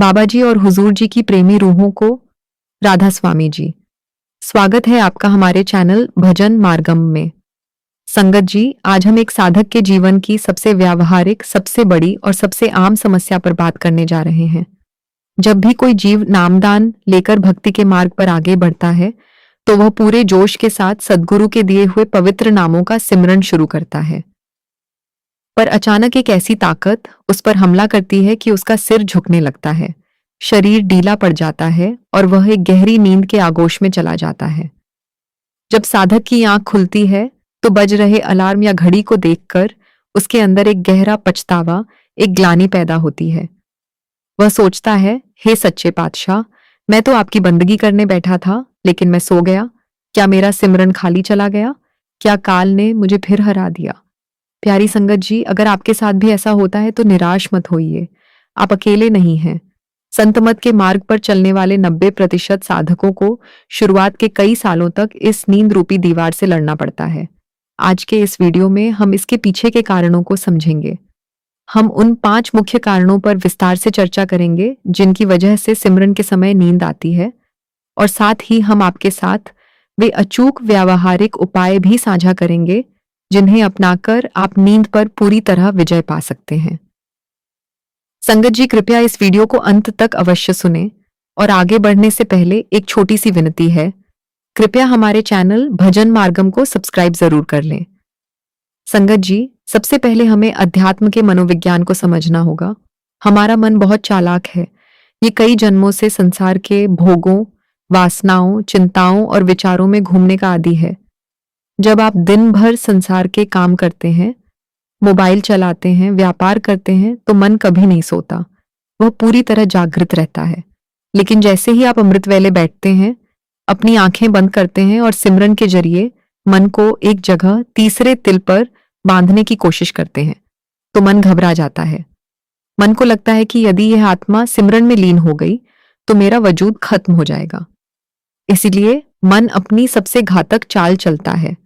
बाबा जी और हुजूर जी की प्रेमी रूहों को राधा स्वामी जी, स्वागत है आपका हमारे चैनल भजन मार्गम में। संगत जी, आज हम एक साधक के जीवन की सबसे व्यावहारिक, सबसे बड़ी और सबसे आम समस्या पर बात करने जा रहे हैं। जब भी कोई जीव नामदान लेकर भक्ति के मार्ग पर आगे बढ़ता है, तो वह पूरे जोश के साथ सद्गुरु के दिए हुए पवित्र नामों का सिमरन शुरू करता है। पर अचानक एक ऐसी ताकत उस पर हमला करती है कि उसका सिर झुकने लगता है, शरीर ढीला पड़ जाता है और वह एक गहरी नींद के आगोश में चला जाता है। जब साधक की आंख खुलती है, तो बज रहे अलार्म या घड़ी को देखकर उसके अंदर एक गहरा पछतावा, एक ग्लानि पैदा होती है। वह सोचता है, हे सच्चे पातशाह, मैं तो आपकी बंदगी करने बैठा था, लेकिन मैं सो गया। क्या मेरा सिमरन खाली चला गया? क्या काल ने मुझे फिर हरा दिया? प्यारी संगत जी, अगर आपके साथ भी ऐसा होता है तो निराश मत होइए। आप अकेले नहीं हैं। संत मत के मार्ग पर चलने वाले 90% साधकों को शुरुआत के कई सालों तक इस नींद रूपी दीवार से लड़ना पड़ता है। आज के इस वीडियो में हम इसके पीछे के कारणों को समझेंगे। हम उन 5 मुख्य कारणों पर विस्तार से चर्चा करेंगे जिनकी वजह से सिमरन के समय नींद आती है, और साथ ही हम आपके साथ वे अचूक व्यावहारिक उपाय भी साझा करेंगे जिन्हें अपनाकर आप नींद पर पूरी तरह विजय पा सकते हैं। संगत जी, कृपया इस वीडियो को अंत तक अवश्य सुनें, और आगे बढ़ने से पहले एक छोटी सी विनती है, कृपया हमारे चैनल भजन मार्गम को सब्सक्राइब जरूर कर लें। संगत जी, सबसे पहले हमें अध्यात्म के मनोविज्ञान को समझना होगा। हमारा मन बहुत चालाक है। ये कई जन्मों से संसार के भोगों, वासनाओं, चिंताओं और विचारों में घूमने का आदी है। जब आप दिन भर संसार के काम करते हैं, मोबाइल चलाते हैं, व्यापार करते हैं, तो मन कभी नहीं सोता। वह पूरी तरह जागृत रहता है। लेकिन जैसे ही आप अमृत वेले बैठते हैं, अपनी आंखें बंद करते हैं और सिमरन के जरिए मन को एक जगह तीसरे तिल पर बांधने की कोशिश करते हैं, तो मन घबरा जाता है। मन को लगता है कि यदि यह आत्मा सिमरन में लीन हो गई तो मेरा वजूद खत्म हो जाएगा। इसीलिए मन अपनी सबसे घातक चाल चलता है।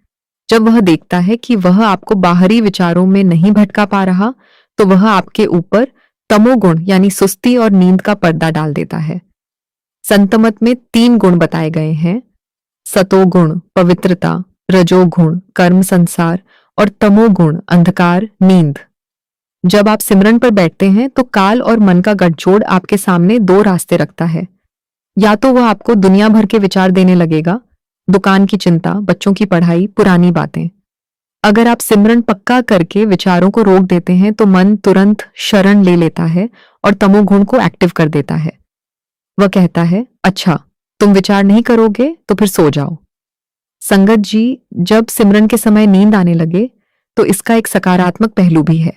जब वह देखता है कि वह आपको बाहरी विचारों में नहीं भटका पा रहा, तो वह आपके ऊपर तमोगुण यानी सुस्ती और नींद का पर्दा डाल देता है। संतमत में 3 गुण बताए गए हैं: सतोगुण पवित्रता, रजोगुण कर्म संसार और तमोगुण अंधकार नींद। जब आप सिमरन पर बैठते हैं तो काल और मन का गठजोड़ आपके सामने 2 रास्ते रखता है। या तो वह आपको दुनिया भर के विचार देने लगेगा, दुकान की चिंता, बच्चों की पढ़ाई, पुरानी बातें। अगर आप सिमरन पक्का करके विचारों को रोक देते हैं तो मन तुरंत शरण ले लेता है और तमोगुण को एक्टिव कर देता है। वह कहता है, अच्छा तुम विचार नहीं करोगे तो फिर सो जाओ। संगत जी, जब सिमरन के समय नींद आने लगे तो इसका एक सकारात्मक पहलू भी है।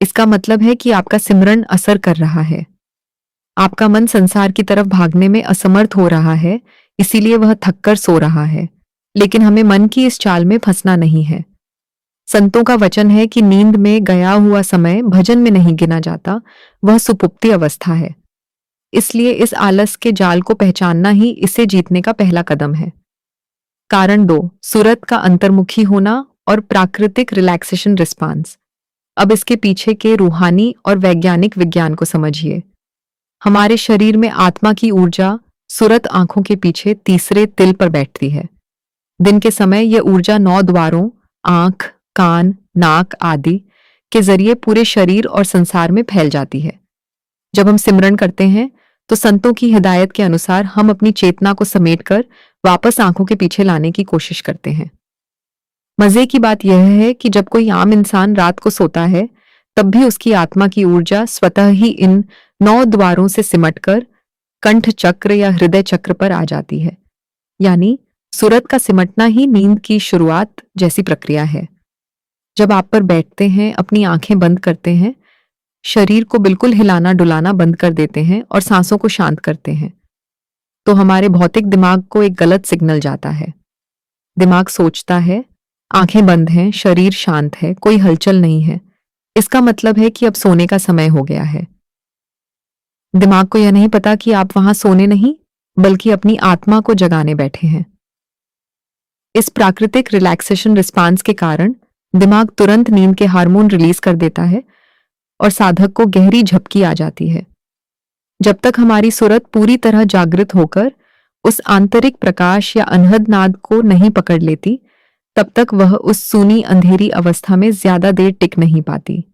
इसका मतलब है कि आपका सिमरन असर कर रहा है। आपका मन संसार की तरफ भागने में असमर्थ हो रहा है, इसीलिए वह थककर सो रहा है। लेकिन हमें मन की इस चाल में फंसना नहीं है। संतों का वचन है कि नींद में गया हुआ समय भजन में नहीं गिना जाता, वह सुपुप्ति अवस्था है। इसलिए इस आलस के जाल को पहचानना ही इसे जीतने का पहला कदम है। कारण 2, सूरत का अंतर्मुखी होना और प्राकृतिक रिलैक्सेशन रिस्पांस। अब इसके पीछे के रूहानी और वैज्ञानिक विज्ञान को समझिए। हमारे शरीर में आत्मा की ऊर्जा सुरत आंखों के पीछे तीसरे तिल पर बैठती है। दिन के समय यह ऊर्जा 9 द्वारों आंख, कान, नाक आदि के जरिए पूरे शरीर और संसार में फैल जाती है। जब हम सिमरन करते हैं तो संतों की हिदायत के अनुसार हम अपनी चेतना को समेटकर वापस आंखों के पीछे लाने की कोशिश करते हैं। मजे की बात यह है कि जब कोई आम इंसान रात को सोता है, तब भी उसकी आत्मा की ऊर्जा स्वतः ही इन 9 द्वारों से सिमटकर कंठ चक्र या हृदय चक्र पर आ जाती है। यानी सूरत का सिमटना ही नींद की शुरुआत जैसी प्रक्रिया है। जब आप पर बैठते हैं, अपनी आंखें बंद करते हैं, शरीर को बिल्कुल हिलाना डुलाना बंद कर देते हैं और सांसों को शांत करते हैं, तो हमारे भौतिक दिमाग को एक गलत सिग्नल जाता है। दिमाग सोचता है, आंखें बंद हैं, शरीर शांत है, कोई हलचल नहीं है, इसका मतलब है कि अब सोने का समय हो गया है। दिमाग को यह नहीं पता कि आप वहां सोने नहीं, बल्कि अपनी आत्मा को जगाने बैठे हैं। इस प्राकृतिक रिलैक्सेशन रिस्पांस के कारण दिमाग तुरंत नींद के हार्मोन रिलीज कर देता है और साधक को गहरी झपकी आ जाती है। जब तक हमारी सुरत पूरी तरह जागृत होकर उस आंतरिक प्रकाश या अनहद नाद को नहीं पकड़ लेती, तब तक वह उस सूनी अंधेरी अवस्था में ज्यादा देर टिक नहीं पाती।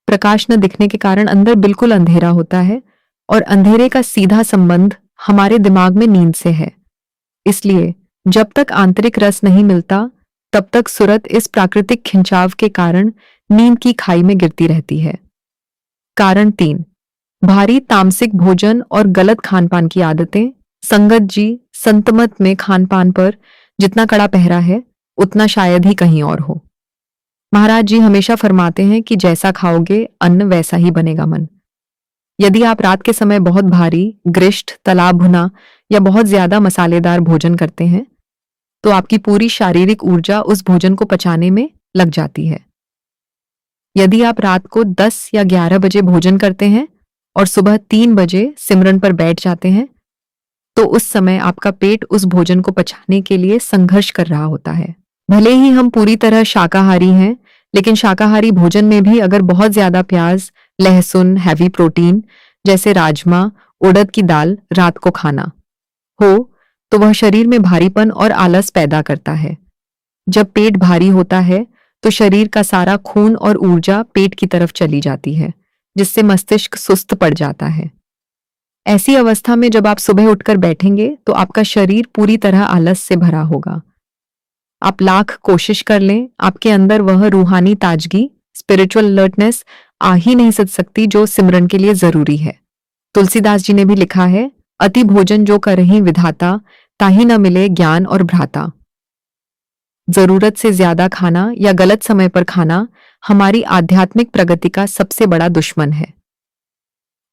प्रकाश न दिखने के कारण अंदर बिल्कुल अंधेरा होता है और अंधेरे का सीधा संबंध हमारे दिमाग में नींद से है। इसलिए जब तक आंतरिक रस नहीं मिलता, तब तक सुरत इस प्राकृतिक खिंचाव के कारण नींद की खाई में गिरती रहती है। कारण 3, भारी तामसिक भोजन और गलत खानपान की आदतें। संगत जी, संतमत में खानपान पर जितना कड़ा पहरा है, उतना शायद ही कहीं और हो। महाराज जी हमेशा फरमाते हैं कि जैसा खाओगे अन्न वैसा ही बनेगा मन। यदि आप रात के समय बहुत भारी, ग्रिष्ट, तला भुना या बहुत ज्यादा मसालेदार भोजन करते हैं, तो आपकी पूरी शारीरिक ऊर्जा उस भोजन को पचाने में लग जाती है। यदि आप रात को 10 या 11 बजे भोजन करते हैं और सुबह 3 बजे सिमरन पर बैठ जाते हैं, तो उस समय आपका पेट उस भोजन को पचाने के लिए संघर्ष कर रहा होता है। भले ही हम पूरी तरह शाकाहारी हैं, लेकिन शाकाहारी भोजन में भी अगर बहुत ज्यादा प्याज, लहसुन, हैवी प्रोटीन जैसे राजमा, उड़द की दाल रात को खाना हो, तो वह शरीर में भारीपन और आलस पैदा करता है। जब पेट भारी होता है, तो शरीर का सारा खून और ऊर्जा पेट की तरफ चली जाती है, जिससे मस्तिष्क सुस्त पड़ जाता है। ऐसी अवस्था में जब आप सुबह उठकर बैठेंगे, तो आपका शरीर पूरी तरह आलस से भरा होगा। आप लाख कोशिश कर लें, आपके अंदर वह रूहानी ताजगी, स्पिरिचुअल अलर्टनेस आ ही नहीं सकती जो सिमरन के लिए जरूरी है। तुलसीदास जी ने भी लिखा है, अति भोजन जो करहीं विधाता, ताहि न मिले ज्ञान और भ्राता। जरूरत से ज्यादा खाना या गलत समय पर खाना हमारी आध्यात्मिक प्रगति का सबसे बड़ा दुश्मन है।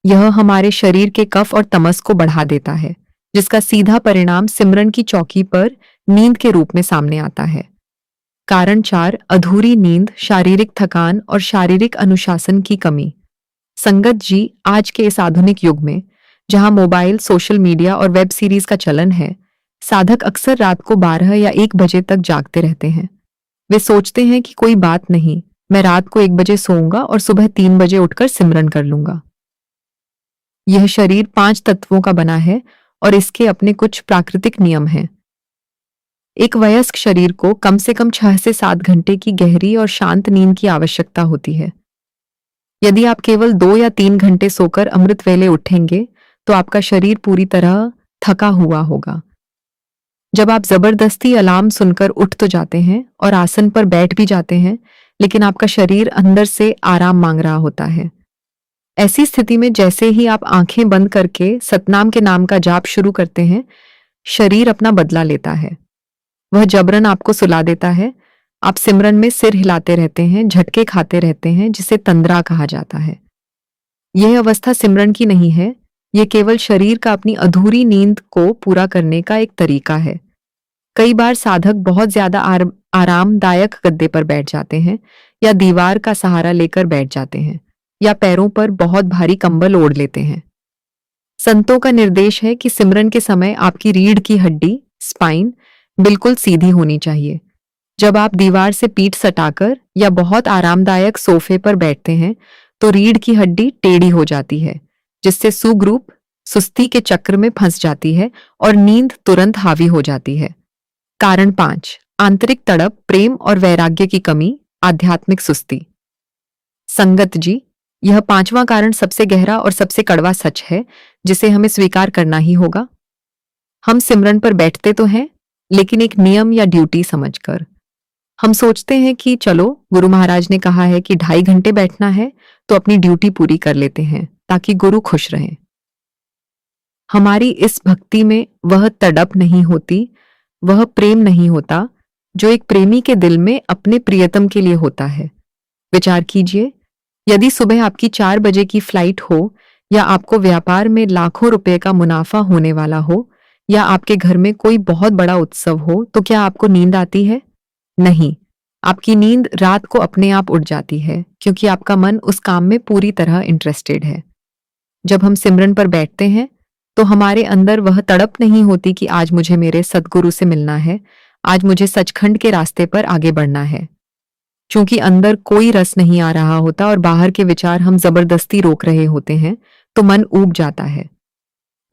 यह हमारे शरीर के कफ और तमस को बढ़ा देता है, जिसका सीधा परिणाम सिमरन की चौकी पर नींद के रूप में सामने आता है। कारण 4, अधूरी नींद, शारीरिक थकान और शारीरिक अनुशासन की कमी। संगत जी, आज के इस आधुनिक युग में जहां मोबाइल, सोशल मीडिया और वेब सीरीज का चलन है, साधक अक्सर रात को 12 या 1 बजे तक जागते रहते हैं। वे सोचते हैं कि कोई बात नहीं, मैं रात को 1 बजे सोऊंगा और सुबह 3 बजे उठकर सिमरन कर लूंगा। यह शरीर 5 तत्वों का बना है और इसके अपने कुछ प्राकृतिक नियम हैं। एक वयस्क शरीर को कम से कम 6 से 7 घंटे की गहरी और शांत नींद की आवश्यकता होती है। यदि आप केवल 2 या 3 घंटे सोकर अमृत वेले उठेंगे, तो आपका शरीर पूरी तरह थका हुआ होगा। जब आप जबरदस्ती अलार्म सुनकर उठ तो जाते हैं और आसन पर बैठ भी जाते हैं, लेकिन आपका शरीर अंदर से आराम मांग रहा होता है। ऐसी स्थिति में जैसे ही आप आंखें बंद करके सतनाम के नाम का जाप शुरू करते हैं, शरीर अपना बदला लेता है। वह जबरन आपको सुला देता है। आप सिमरन में सिर हिलाते रहते हैं, झटके खाते रहते हैं, जिसे तंद्रा कहा जाता है। यह अवस्था सिमरन की नहीं है, यह केवल शरीर का अपनी अधूरी नींद को पूरा करने का एक तरीका है। कई बार साधक बहुत ज्यादा आरामदायक गद्दे पर बैठ जाते हैं या दीवार का सहारा लेकर बैठ जाते हैं या पैरों पर बहुत भारी कंबल ओढ़ लेते हैं। संतों का निर्देश है कि सिमरन के समय आपकी रीढ़ की हड्डी, स्पाइन, बिल्कुल सीधी होनी चाहिए। जब आप दीवार से पीठ सटाकर या बहुत आरामदायक सोफे पर बैठते हैं, तो रीढ़ की हड्डी टेढ़ी हो जाती है, जिससे सुग्रूप सुस्ती के चक्र में फंस जाती है और नींद तुरंत हावी हो जाती है। कारण 5, आंतरिक तड़प, प्रेम और वैराग्य की कमी, आध्यात्मिक सुस्ती। संगत जी, यह 5वां कारण सबसे गहरा और सबसे कड़वा सच है, जिसे हमें स्वीकार करना ही होगा। हम सिमरन पर बैठते तो हैं, लेकिन एक नियम या ड्यूटी समझकर। हम सोचते हैं कि चलो, गुरु महाराज ने कहा है कि 2.5 घंटे बैठना है, तो अपनी ड्यूटी पूरी कर लेते हैं ताकि गुरु खुश रहें। हमारी इस भक्ति में वह तड़प नहीं होती, वह प्रेम नहीं होता जो एक प्रेमी के दिल में अपने प्रियतम के लिए होता है। विचार कीजिए, यदि सुबह आपकी 4 बजे की फ्लाइट हो या आपको व्यापार में लाखों रुपए का मुनाफा होने वाला हो या आपके घर में कोई बहुत बड़ा उत्सव हो, तो क्या आपको नींद आती है? नहीं, आपकी नींद रात को अपने आप उड़ जाती है, क्योंकि आपका मन उस काम में पूरी तरह इंटरेस्टेड है। जब हम सिमरन पर बैठते हैं, तो हमारे अंदर वह तड़प नहीं होती कि आज मुझे मेरे सद्गुरु से मिलना है, आज मुझे सचखंड के रास्ते पर आगे बढ़ना है। क्योंकि अंदर कोई रस नहीं आ रहा होता और बाहर के विचार हम जबरदस्ती रोक रहे होते हैं, तो मन ऊब जाता है।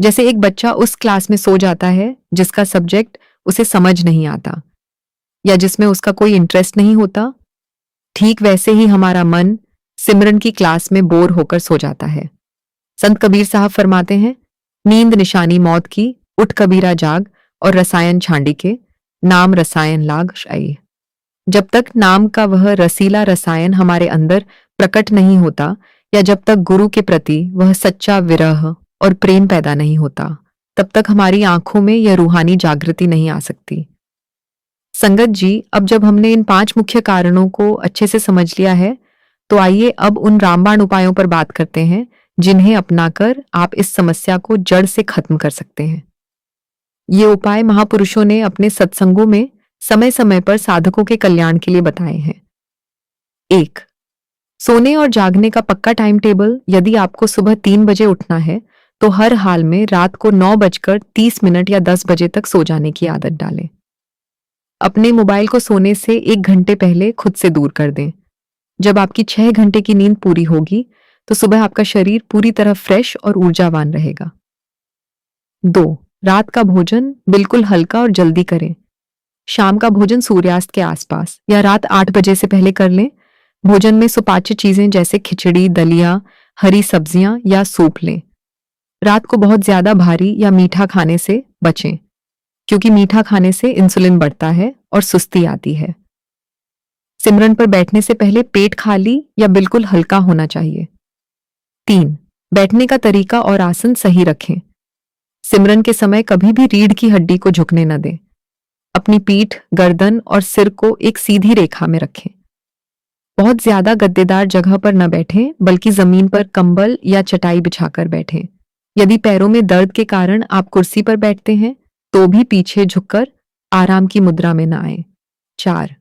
जैसे एक बच्चा उस क्लास में सो जाता है जिसका सब्जेक्ट उसे समझ नहीं आता या जिसमें उसका कोई इंटरेस्ट नहीं होता, ठीक वैसे ही हमारा मन सिमरन की क्लास में बोर होकर सो जाता है। संत कबीर साहब फरमाते हैं, नींद निशानी मौत की, उठ कबीरा जाग, और रसायन छांडी के, नाम रसायन लाग शाई। जब तक नाम का वह रसीला रसायन हमारे अंदर प्रकट नहीं होता या जब तक गुरु के प्रति वह सच्चा विरह और प्रेम पैदा नहीं होता, तब तक हमारी आंखों में यह रूहानी जागृति नहीं आ सकती। संगत जी, अब जब हमने इन 5 मुख्य कारणों को अच्छे से समझ लिया है, तो आइए अब उन रामबाण उपायों पर बात करते हैं जिन्हें अपनाकर आप इस समस्या को जड़ से खत्म कर सकते हैं। ये उपाय महापुरुषों ने अपने सत्संगों में समय समय पर साधकों के कल्याण के लिए बताए हैं। 1. सोने और जागने का पक्का टाइम टेबल। यदि आपको सुबह 3 बजे उठना है तो हर हाल में रात को 9:30 या 10 बजे तक सो जाने की आदत डालें। अपने मोबाइल को सोने से 1 घंटे पहले खुद से दूर कर दें। जब आपकी 6 घंटे की नींद पूरी होगी तो सुबह आपका शरीर पूरी तरह फ्रेश और ऊर्जावान रहेगा। 2. रात का भोजन बिल्कुल हल्का और जल्दी करें। शाम का भोजन सूर्यास्त के आसपास या रात 8 बजे से पहले कर लें। भोजन में सुपाच्य चीजें जैसे खिचड़ी, दलिया, हरी सब्जियां या सूप लें। रात को बहुत ज्यादा भारी या मीठा खाने से बचें, क्योंकि मीठा खाने से इंसुलिन बढ़ता है और सुस्ती आती है। सिमरन पर बैठने से पहले पेट खाली या बिल्कुल हल्का होना चाहिए। 3. बैठने का तरीका और आसन सही रखें। सिमरन के समय कभी भी रीढ़ की हड्डी को झुकने न दें। अपनी पीठ, गर्दन और सिर को एक सीधी रेखा में रखें। बहुत ज्यादा गद्देदार जगह पर न बैठें, बल्कि जमीन पर कंबल या चटाई बिछाकर बैठें। यदि पैरों में दर्द के कारण आप कुर्सी पर बैठते हैं तो भी पीछे झुककर आराम की मुद्रा में न आए। 4.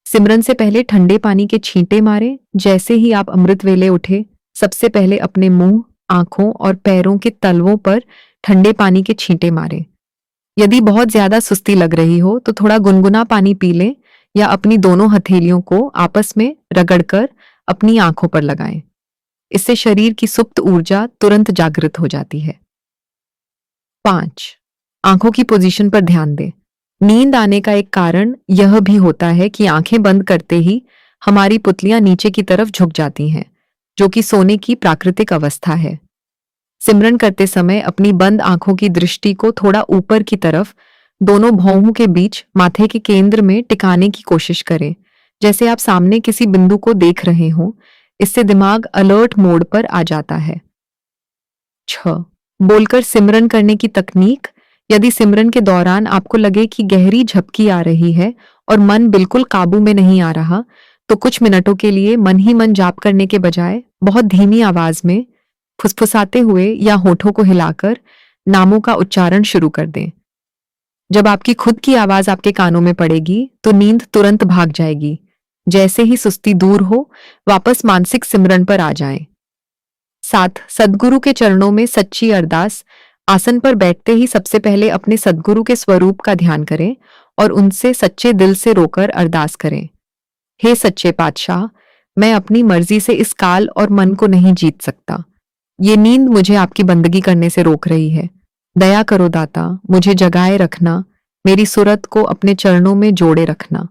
सिमरन से पहले ठंडे पानी के छींटे मारें। जैसे ही आप अमृत वेले उठे, सबसे पहले अपने मुंह, आंखों और पैरों के तलवों पर ठंडे पानी के छींटे मारें। यदि बहुत ज्यादा सुस्ती लग रही हो तो थोड़ा गुनगुना पानी पी लें या अपनी दोनों हथेलियों को आपस में रगड़कर अपनी आंखों पर लगाएं। इससे शरीर की सुप्त ऊर्जा तुरंत जागृत हो जाती है। 5. आंखों की पोजीशन पर ध्यान दें। नींद आने का एक कारण यह भी होता है कि आंखें बंद करते ही हमारी पुतलियां नीचे की तरफ झुक जाती हैं, जो कि सोने की प्राकृतिक अवस्था है। सिमरन करते समय अपनी बंद आंखों की दृष्टि को थोड़ा ऊपर की तरफ, दोनों भौहों के बीच माथे के केंद्र में टिकाने की कोशिश करें, जैसे आप सामने किसी बिंदु को देख रहे हों। इससे दिमाग अलर्ट मोड पर आ जाता है। 6. बोलकर सिमरन करने की तकनीक। यदि सिमरन के दौरान आपको लगे कि गहरी झपकी आ रही है और मन बिल्कुल काबू में नहीं आ रहा, तो कुछ मिनटों के लिए मन ही मन जाप करने के बजाय बहुत धीमी आवाज में फुसफुसाते हुए या होठों को हिलाकर नामों का उच्चारण शुरू कर दें। जब आपकी खुद की आवाज आपके कानों में पड़ेगी तो नींद तुरंत भाग जाएगी। जैसे ही सुस्ती दूर हो, वापस मानसिक सिमरन पर आ जाएं। 7. सद्गुरु के चरणों में सच्ची अरदास। आसन पर बैठते ही सबसे पहले अपने सद्गुरु के स्वरूप का ध्यान करें और उनसे सच्चे दिल से रोकर अरदास करें। हे सच्चे पातशाह, मैं अपनी मर्जी से इस काल और मन को नहीं जीत सकता। ये नींद मुझे आपकी बंदगी करने से रोक रही है। दया करो दाता, मुझे जगाए रखना, मेरी सूरत को अपने चरणों में जोड़े रखना।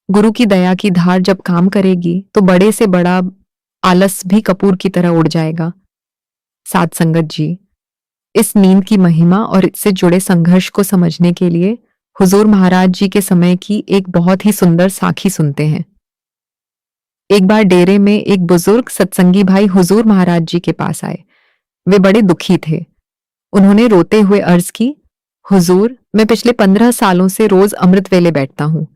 गुरु की दया की धार जब काम करेगी तो बड़े से बड़ा आलस भी कपूर की तरह उड़ जाएगा। साध संगत जी, इस नींद की महिमा और इससे जुड़े संघर्ष को समझने के लिए हुजूर महाराज जी के समय की एक बहुत ही सुंदर साखी सुनते हैं। एक बार डेरे में एक बुजुर्ग सत्संगी भाई हुजूर महाराज जी के पास आए। वे बड़े दुखी थे। उन्होंने रोते हुए अर्ज की, हुजूर, मैं पिछले 15 सालों से रोज अमृत वेले बैठता हूँ,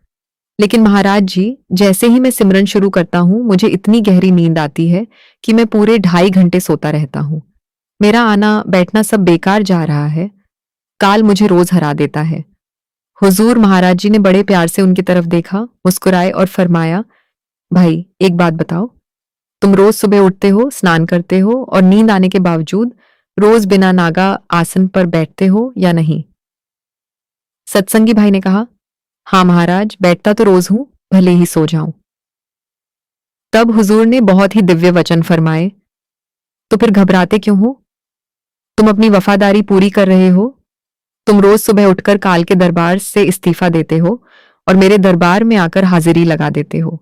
लेकिन महाराज जी, जैसे ही मैं सिमरन शुरू करता हूँ मुझे इतनी गहरी नींद आती है कि मैं पूरे 2.5 घंटे सोता रहता हूँ। मेरा आना बैठना सब बेकार जा रहा है। काल मुझे रोज हरा देता है। हुजूर महाराज जी ने बड़े प्यार से उनकी तरफ देखा, मुस्कुराए और फरमाया, भाई एक बात बताओ, तुम रोज सुबह उठते हो, स्नान करते हो और नींद आने के बावजूद रोज बिना नागा आसन पर बैठते हो या नहीं? सत्संगी भाई ने कहा, हाँ महाराज, बैठता तो रोज हूं, भले ही सो जाऊं। तब हुजूर ने बहुत ही दिव्य वचन फरमाए, तो फिर घबराते क्यों हो? तुम अपनी वफादारी पूरी कर रहे हो। तुम रोज सुबह उठकर काल के दरबार से इस्तीफा देते हो और मेरे दरबार में आकर हाजिरी लगा देते हो।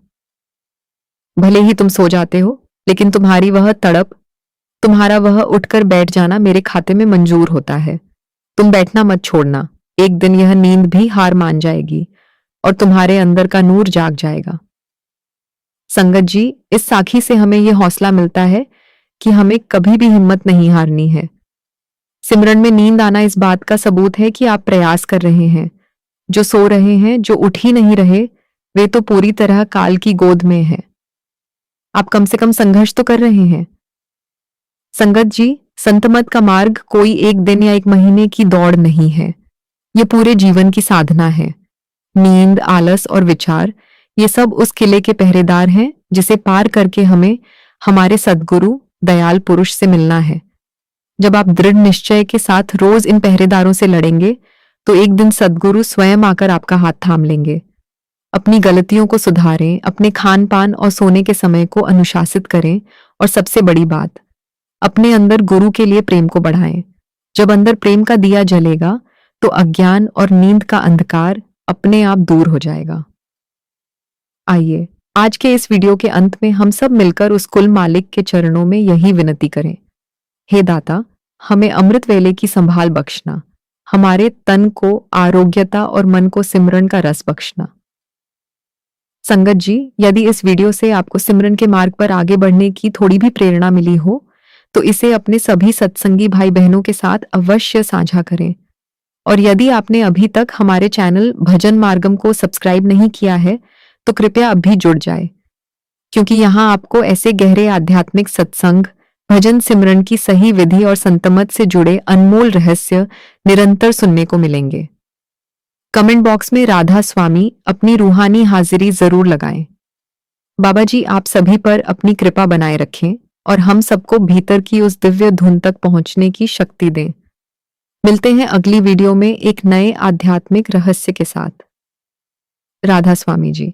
भले ही तुम सो जाते हो, लेकिन तुम्हारी वह तड़प, तुम्हारा वह उठकर बैठ जाना मेरे खाते में मंजूर होता है। तुम बैठना मत छोड़ना, एक दिन यह नींद भी हार मान जाएगी और तुम्हारे अंदर का नूर जाग जाएगा। संगत जी, इस साखी से हमें यह हौसला मिलता है कि हमें कभी भी हिम्मत नहीं हारनी है। सिमरन में नींद आना इस बात का सबूत है कि आप प्रयास कर रहे हैं। जो सो रहे हैं, जो उठ ही नहीं रहे, वे तो पूरी तरह काल की गोद में हैं। आप कम से कम संघर्ष तो कर रहे हैं। संगत जी, संतमत का मार्ग कोई एक दिन या एक महीने की दौड़ नहीं है। ये पूरे जीवन की साधना है। नींद, आलस और विचार, ये सब उस किले के पहरेदार हैं जिसे पार करके हमें हमारे सद्गुरु दयाल पुरुष से मिलना है। जब आप दृढ़ निश्चय के साथ रोज इन पहरेदारों से लड़ेंगे, तो एक दिन सद्गुरु स्वयं आकर आपका हाथ थाम लेंगे। अपनी गलतियों को सुधारें, अपने खान पान और सोने के समय को अनुशासित करें और सबसे बड़ी बात, अपने अंदर गुरु के लिए प्रेम को बढ़ाएं। जब अंदर प्रेम का दिया जलेगा, तो अज्ञान और नींद का अंधकार अपने आप दूर हो जाएगा। आइए, आज के इस वीडियो के अंत में हम सब मिलकर उस कुल मालिक के चरणों में यही विनती करें। हे दाता, हमें अमृत वेले की संभाल बख्शना, हमारे तन को आरोग्यता और मन को सिमरन का रस बख्शना। संगत जी, यदि इस वीडियो से आपको सिमरन के मार्ग पर आगे बढ़ने की थोड़ी भी प्रेरणा मिली हो, तो इसे अपने सभी सत्संगी भाई बहनों के साथ अवश्य साझा करें। और यदि आपने अभी तक हमारे चैनल भजन मार्गम को सब्सक्राइब नहीं किया है, तो कृपया अभी जुड़ जाए, क्योंकि यहाँ आपको ऐसे गहरे आध्यात्मिक सत्संग, भजन सिमरन की सही विधि और संतमत से जुड़े अनमोल रहस्य निरंतर सुनने को मिलेंगे। कमेंट बॉक्स में राधा स्वामी अपनी रूहानी हाजिरी जरूर लगाएं। बाबा जी आप सभी पर अपनी कृपा बनाए रखें और हम सबको भीतर की उस दिव्य धुन तक पहुंचने की शक्ति दें। मिलते हैं अगली वीडियो में एक नए आध्यात्मिक रहस्य के साथ। राधा स्वामी जी।